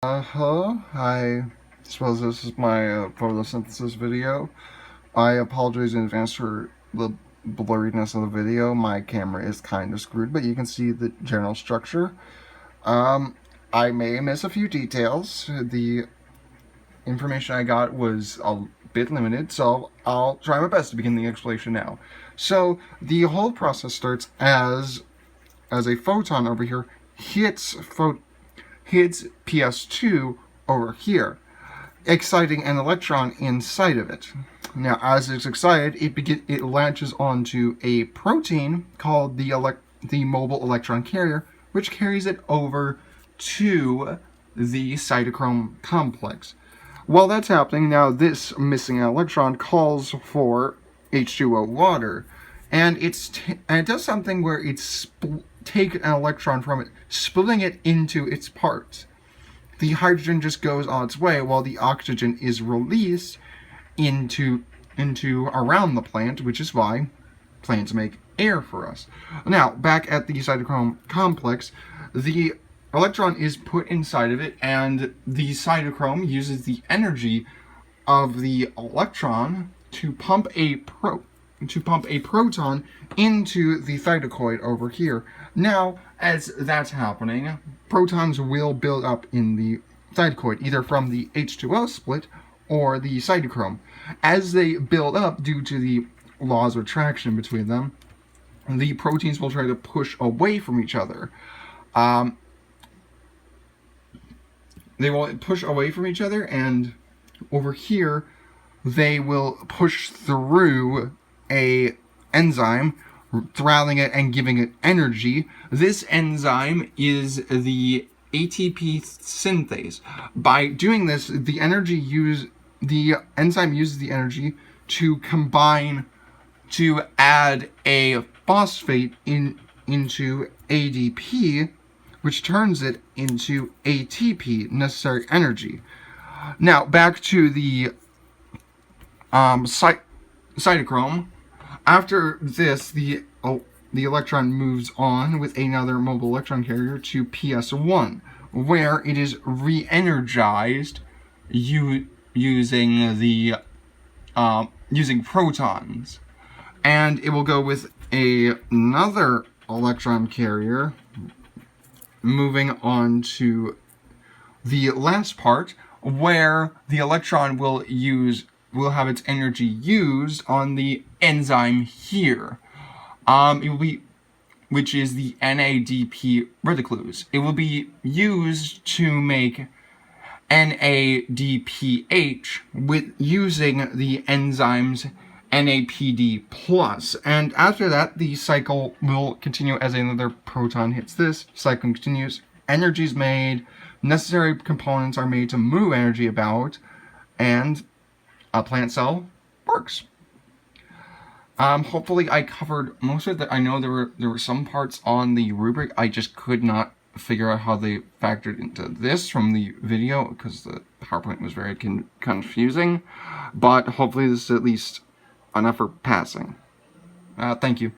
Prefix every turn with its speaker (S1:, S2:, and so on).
S1: Hello, I suppose this is my photosynthesis video. I apologize in advance for the blurriness of the video. My camera is kind of screwed, but you can see the general structure. I may miss a few details. The information I got was a bit limited, so I'll try my best to begin the explanation now. So, the whole process starts as a photon over here hits PS2 over here, exciting an electron inside of it. Now, as it's excited, it latches onto a protein called the mobile electron carrier, which carries it over to the cytochrome complex. While that's happening, now this missing electron calls for H2O water, and it does something where it's take an electron from it, splitting it into its parts. The hydrogen just goes on its way while the oxygen is released into around the plant, which is why plants make air for us. Now, back at the cytochrome complex, the electron is put inside of it, and the cytochrome uses the energy of the electron to pump a proton into the thylakoid over here. Now, as that's happening, protons will build up in the thylakoid, either from the H2O split or the cytochrome. As they build up due to the laws of attraction between them, the proteins will try to push away from each other. They will push away from each other, and over here, they will push through a enzyme, throttling it and giving it energy. This enzyme is the ATP synthase. By doing this, the enzyme uses the energy to combine to add a phosphate into ADP, which turns it into ATP, necessary energy. Now, back to the cytochrome. After this, the electron moves on with another mobile electron carrier to PS1, where it is re-energized using protons, and it will go with another electron carrier, moving on to the last part, where the electron will have its energy used on the enzyme here. It will be, which is the NADP reticulase. It will be used to make NADPH with using the enzymes NAPD+. And after that, the cycle will continue as another proton hits this. Cycle continues. Energy is made. Necessary components are made to move energy about, and a plant cell works. Hopefully I covered most of it. I know there were some parts on the rubric I just could not figure out how they factored into this from the video because the PowerPoint was very confusing. But hopefully this is at least enough for passing. Thank you.